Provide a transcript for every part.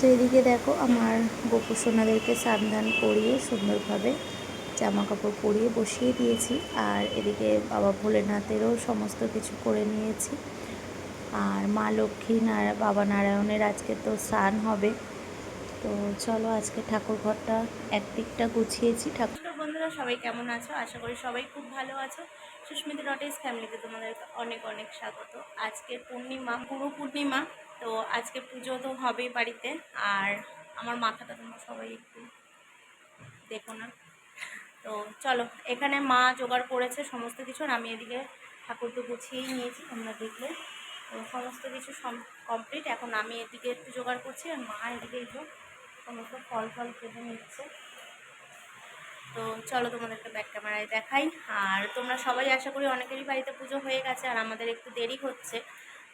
তো এদিকে দেখো আমার গোপু সোনাদেরকে স্নান করিয়ে সুন্দরভাবে জামা কাপড় পরিয়ে বসিয়ে দিয়েছি। আর এদিকে বাবা ভোলেনাথেরও সমস্ত কিছু করে নিয়েছি। আর মা লক্ষ্মী বাবা নারায়ণের আজকে তো স্নান হবে। তো চলো আজকে ঠাকুর ঘরটা একদিকটা গুছিয়েছি। ঠাকুর বন্ধুরা সবাই কেমন আছো? আশা করি সবাই খুব ভালো আছো। সুস্মিতা ডটেস ফ্যামিলিতে তোমাদের অনেক অনেক স্বাগত। আজকে পূর্ণিমা, গুরু পূর্ণিমা। তো আজকে পুজো তো হবেই বাড়িতে। আর আমার মাথাটা তোমরা সবাই একটু দেখো না। তো চলো, এখানে মা জোগাড় করেছে সমস্ত কিছু, আর আমি এদিকে ঠাকুর তো গুছিয়েই নিয়েছি তোমরা দেখলে। তো সমস্ত কিছু কমপ্লিট। এখন আমি এদিকে একটু জোগাড় করছি, আর মা এদিকে একটু সমস্ত ফল কেটে নিচ্ছে। তো চলো তোমাদেরকে ব্যাক ক্যামেরায় দেখাই। আর তোমরা সবাই আশা করি অনেকেরই বাড়িতে পুজো হয়ে গেছে, আর আমাদের একটু দেরি হচ্ছে।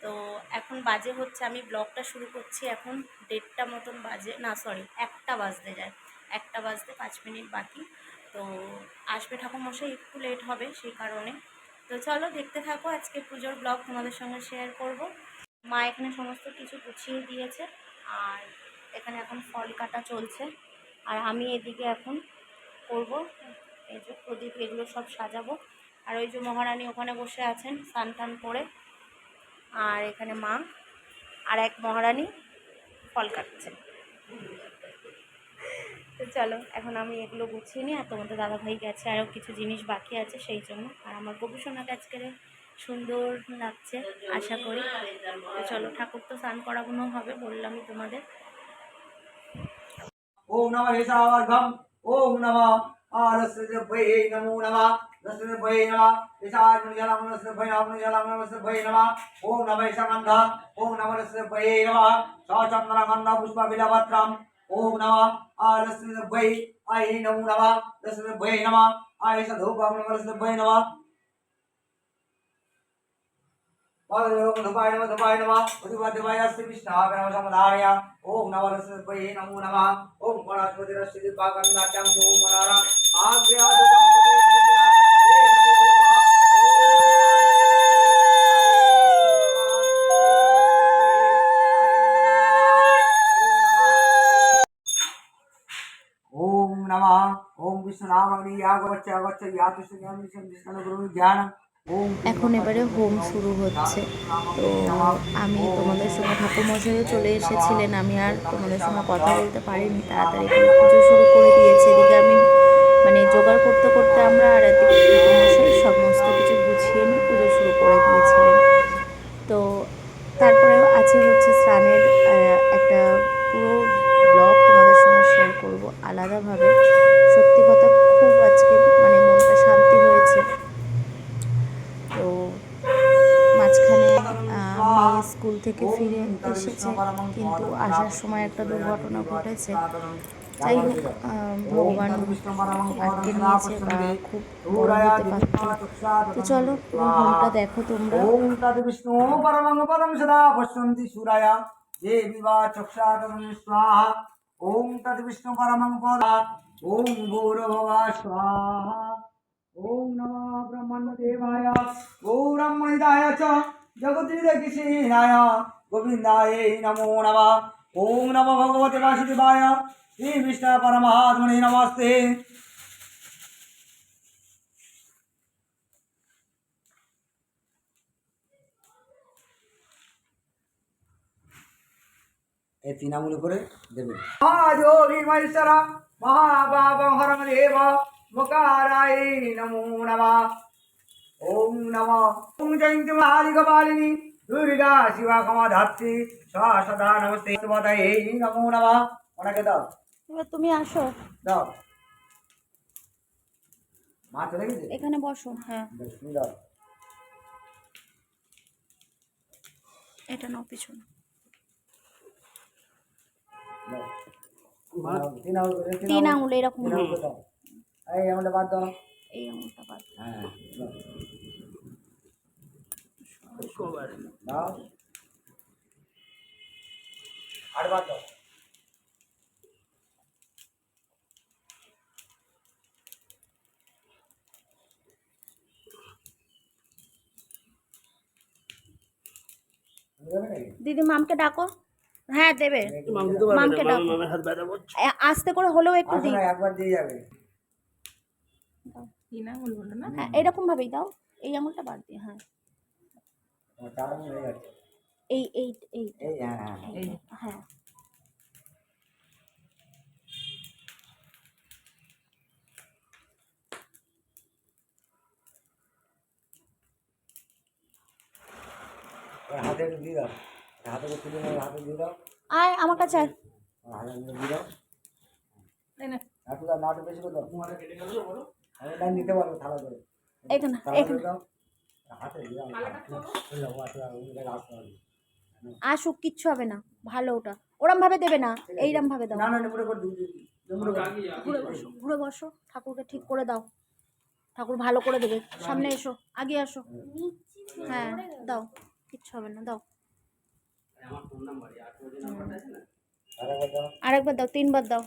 তো এখন বাজে হচ্ছে, আমি ব্লগটা শুরু করছি এখন 1:30 মতন বাজে, না সরি 1টা বাজতে যায়, 1টা বাজতে 5 মিনিট বাকি। তো আসবে ঠাকুরমশাই, একটু লেট হবে সেই কারণে। তো চলো দেখতে থাকো, আজকে পুজোর ব্লগ তোমাদের সঙ্গে শেয়ার করব। মা এখানে সমস্ত কিছু গুছিয়ে দিয়েছে, আর এখানে এখন ফল কাটা চলছে। আর আমি এদিকে এখন করব এই যে প্রদীপ, এগুলো সব সাজাবো। আর ওই যে মহারানী ওখানে বসে আছেন স্নান টান করে, আর এখানে মা আর এক মহারানী ফল কাটছে। তো চলো এখন আমি এগুলো গুছিয়ে নিই। আর তোমাদের দাদাভাই গেছে, আরও কিছু জিনিস বাকি আছে সেই জন্য। আর আমার গবেষণাকে আজকে সুন্দর লাগছে আশা করি। তো চলো, ঠাকুর তো স্নান করানো হবে বললামই তোমাদের। ओम नमः ईशावर्गम ओम नमः आलस्यभये नमो नमः लस्यभये नमः ईशार्मुनिजलम लस्यभये नमः लस्यभये नमः ओम नमः ईशागंधा ओम नमः लस्यभये नमः सचंद्रगंधा पुष्पबिलपत्रम ओम नमः आलस्यभये आई नमो नमः लस्यभये नमः आयशधूपम नमः लस्यभये नमः ओम नमः लक्ष्मीपये नमो नमः ओम गणपतिरश्रीपाकन्नाट्यं सोमनारा ओम नमः ओम विष्णु नाम अग्नि यागवच्च अगच्छ यातुष्ण गुरु ध्यान। এখন এবারে হোম শুরু হচ্ছে। তো আমি তোমাদের সঙ্গে ঠাকুরমশাইও চলে এসেছিলেন, আমি আর তোমাদের সঙ্গে কথা বলতে পারিনি, তাড়াতাড়ি করে পুজো শুরু করে দিয়েছে। এদিকে আমি মানে জোগাড় করতে করতে আমরা, আর এদিকে ঠাকুরমশাই সমস্ত কিছু গুছিয়ে নিয়ে পুজো শুরু করে দিয়েছিলেন। তো তারপরে আছে হচ্ছে স্নানের একটা পুরো ব্লগ তোমাদের সঙ্গে শেয়ার করব আলাদাভাবে। সত্যি কথা খুব আজকে মানে মনটা শান্তি হয়েছে। তো মাঝখানে মেয়ে স্কুল থেকে ফিরে এসেছে, কিন্তু আসার সময় একটা দুর্ঘটনা ঘটেছে। যাই হোক, ভগবান আটকে নিয়েছে বা খুব বড় হতে পারত। তো চলো পুরো হোমটা দেখো তোমরা। ओम तद विष्णु परमं पदं सदा पश्यन्ति सूरया देवी वा चक्षाकं स्वाहा ओम तद विष्णु परमं पदा ओम गौरभवा स्वाहा ओम नमः ब्रह्मण्यदेवाय गौरम्मणिदाय च जगद्विदकिशीनाय गोविन्दाय नमो नमः ओम नमः भगवते वासुदेवाय श्री विष्णु परमात्मने नमस्ते। এই তৃণমূল করে দেবেন। মহাযোগী মহেশ্বর মহাবাবং হরমদেব মুকারায় নমো নমঃ ওম নমঃ ওম জয়ন্তী মহালিকপালিনী দুর্গা শিবা ক্ষমা ধাত্রী সদা নমস্তে তোমায় নমো নমঃ। ওনাকে দাও, এবার তুমি আসো, দাও মা চলে গেছে, এখানে বসো। হ্যাঁ, তুমি দাও। এটা নাও পিছনে। তিন আঙুল এরকম, এই আমটা বাদ দাও, এই আঙুলটা বাদ। হ্যাঁ দাও আর বাদ দাও। দিদি মামকে ডাকো। হ্যাঁ দেবে। মাম দিতে পারবে না, মামকে ডাকো। মামের হাত ব্যথা করছে। আস্তে করে হলেও একটু আসো দিই। না, একবার দিয়ে যাবে। কি না বলবো না। হ্যাঁ এরকম ভাবেই দাও, এই আঙুলটা বাদ দিয়ে। হ্যাঁ আমার 4 আঙুল হয়ে যাচ্ছে। এই এই এই এই হ্যাঁ হ্যাঁ হ্যাঁ। এই হ্যাঁ ওর হাতে একটু দিয়ে দাও, হাতে করে তুলে নাও, হাতে দিয়ে দাও, আয় আমার কাছে আয়। হাতে দিয়ে দাও। তাই না একটু দাও, নাটু বেশি করে দাও। আমি লাইন দিতে পারবো থালা করে। এখানে থালা এখানে করে দাও, হাতে দিয়ে দাও। আসতে হবে। আসুক, কিচ্ছু হবে না, ভালো ওটা। ওরম ভাবে দেবে না, এইরম ভাবে দাও। না না নেমুড়ে করে দিই, নেমুড়ে করে দিই। ঘুরে বসো, ঘুরে বসো, ঠাকুরকে ঠিক করে দাও, ঠাকুর ভালো করে দেবে। সামনে এসো, আগে আসো। হ্যাঁ দাও, কিচ্ছু হবে না, দাও। আমার ফোন নাম্বার, 8 যে নাম্বারটা আছে না, আরেকবার দাও। আরেকবার দাও, 3বার দাও,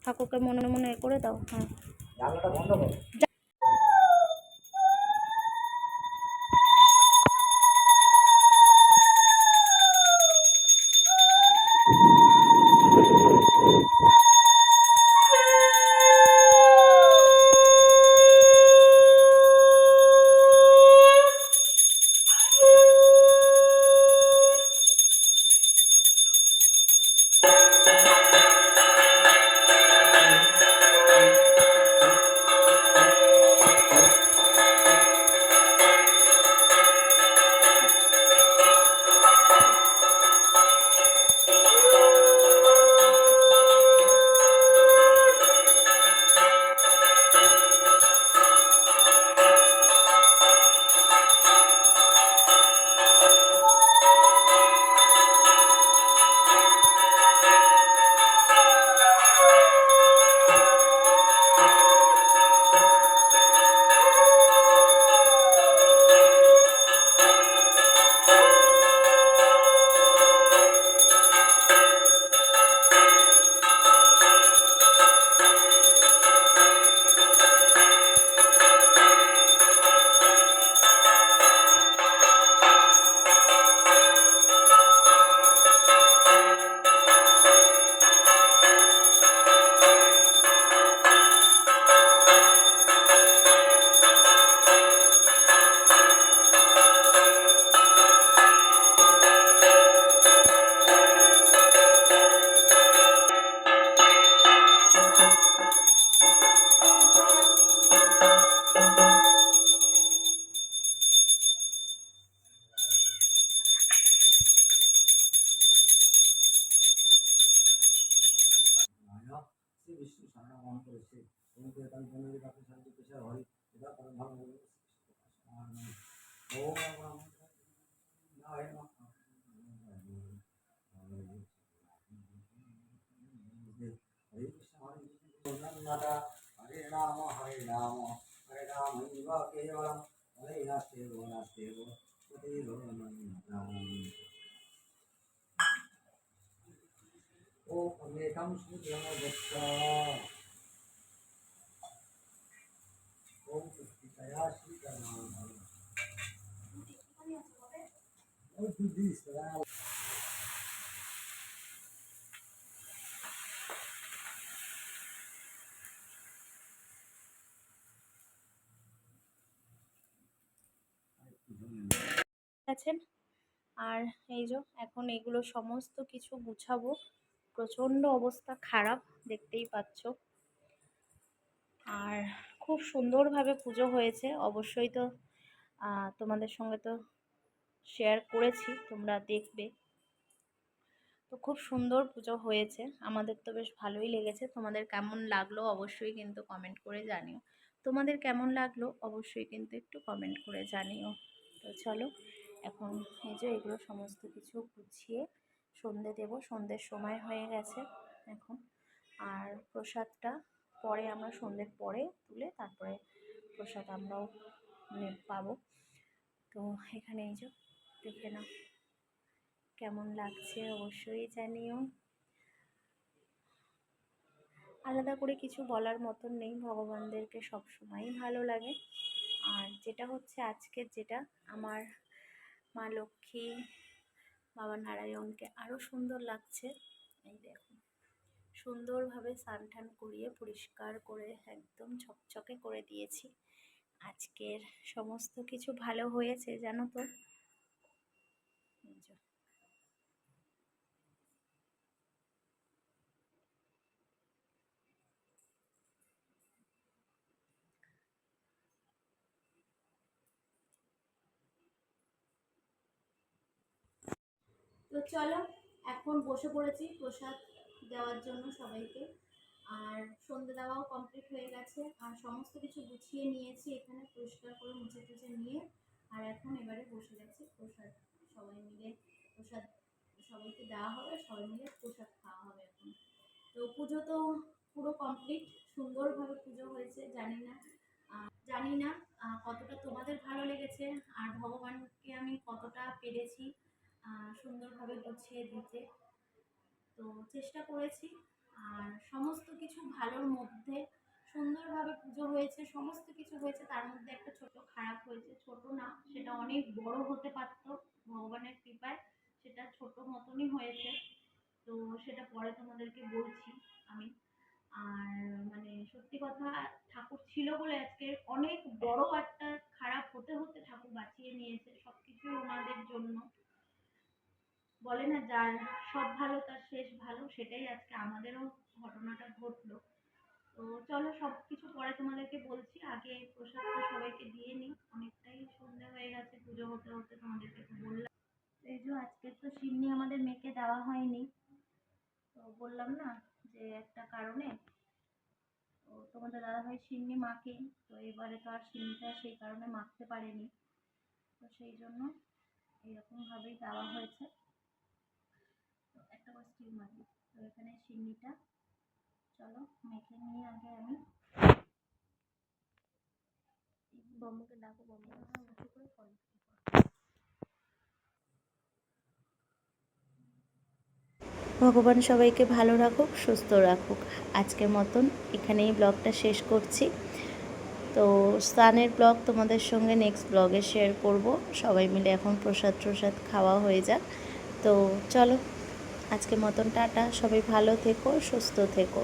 ঠাকুরকে মনে মনে এ করে দাও। হ্যাঁ জানলাটা বন্ধ করো। শ্রী বিষ্ণু শরণ গ্রহণ করেছে এবং তার জন্য তাকে শান্তি পেশা হয় এটা পরম ভালো ওম নারায়ণ হরে কৃষ্ণ হরে কৃষ্ণ নাটা হরে রাম হরে রাম কেবলম হরে নাস্তেব নাস্তেব ও অমেকম সূর্যম দত্তা ওম পুষ্টিকয়া শ্রীকরণম ও দিস আছেন। আর এই যে এখন এগুলো সমস্ত কিছু গুছাবো, প্রচণ্ড অবস্থা খারাপ, দেখতেই পাচ্ছ। আর খুব সুন্দরভাবে পুজো হয়েছে, অবশ্যই তো তোমাদের সঙ্গে তো শেয়ার করেছি, তোমরা দেখবে। তো খুব সুন্দর পুজো হয়েছে, আমাদের তো বেশ ভালোই লেগেছে। তোমাদের কেমন লাগলো অবশ্যই কিন্তু কমেন্ট করে জানিও। তোমাদের কেমন লাগলো অবশ্যই কিন্তু একটু কমেন্ট করে জানিও। তো চলো এখন এই যে এগুলো সমস্ত কিছু গুছিয়ে সন্ধে দেব, সন্ধ্যের সময় হয়ে গেছে এখন। আর প্রসাদটা পরে আমরা সন্ধ্যের পরে তুলে তারপরে প্রসাদ আমরাও পাবো। তো এখানে এই যে দেখে নাও কেমন লাগছে অবশ্যই জানিও। আলাদা করে কিছু বলার মতন নেই, ভগবানদেরকে সবসময়ই ভালো লাগে। আর যেটা হচ্ছে আজকের যেটা আমার মা লক্ষ্মী বাবা নারায়ণকে আরও সুন্দর লাগছে। এই দেখুন, সুন্দরভাবে স্নান টান করিয়ে পরিষ্কার করে একদম ঝকঝকে করে দিয়েছি। আজকের সমস্ত কিছু ভালো হয়েছে জানো তো। এই যে, তো চলো এখন বসে পড়েছি প্রসাদ দেওয়ার জন্য সবাইকে। আর সন্ধে দেওয়াও কমপ্লিট হয়ে গেছে, আর সমস্ত কিছু গুছিয়ে নিয়েছি এখানে, পরিষ্কার করে মুছে টুছে নিয়ে। আর এখন এবারে বসে গেছি প্রসাদ, সবাই মিলে প্রসাদ সবাইকে দেওয়া হবে, সবাই মিলে প্রসাদ খাওয়া হবে এখন। তো পুজো তো পুরো কমপ্লিট, সুন্দরভাবে পুজো হয়েছে। জানি না কতটা তোমাদের ভালো লেগেছে, আর ভগবানকে আমি কতটা পেরেছি সুন্দরভাবে গুছিয়ে দিতে। তো চেষ্টা করেছি, আর সমস্ত কিছু ভালোর মধ্যে সুন্দরভাবে পুজো হয়েছে, সমস্ত কিছু হয়েছে। তার মধ্যে একটা ছোট খারাপ হয়েছে, ছোট না, সেটা অনেক বড় হতে পারতো, ভগবানের কৃপায় সেটা ছোট মতনই হয়েছে। তো সেটা পরে তোমাদেরকে বলছি আমি। আর মানে সত্যি কথা, ঠাকুর ছিল বলে আজকে অনেক বড় একটা খারাপ হতে হতে ঠাকুর বাঁচিয়ে নিয়েছে, সবকিছুই ওনাদের জন্য। বলে না, যার সব ভালো তার শেষ ভালো, সেটাই আজকে আমাদেরও ঘটনাটা ঘটলো। তো চলো সব কিছু পরে তোমাদেরকে বলছি, আগে প্রসাদটা সবাইকে দিয়ে নিই, অনেকটাই সন্ধ্যা হয়ে গেছে, পুজো হতে হতে তোমাদেরকে তো বললাম। এই যে আজকে তো সিন্নি আমাদের মেয়েকে দেওয়া হয়নি, তো বললাম না যে একটা কারণে, তো তোমাদের দাদাভাই সিন্নি মাখে, তো এবারে তো আর সিন্নিটা সেই কারণে মাখতে পারেনি, তো সেই জন্য এরকমভাবেই দেওয়া হয়েছে। তো একটা করে স্টিল মাখি, তো এখানে সিন্নিটা চলো মেখে নিয়ে আগে আমি। বম্মকে ডাকো, বম্মা উঁচু করে ফল। ভগবান সবাইকে ভালো রাখুক, সুস্থ রাখুক। আজকের মতন এখানেই ব্লগটা শেষ করছি। তো স্নানের ব্লগ তোমাদের সঙ্গে নেক্সট ব্লগে শেয়ার করব। সবাই মিলে এখন প্রসাদ খাওয়া হয়ে যাক। তো চলো আজকের মতন টাটা, সবাই ভালো থেকো, সুস্থ থেকো।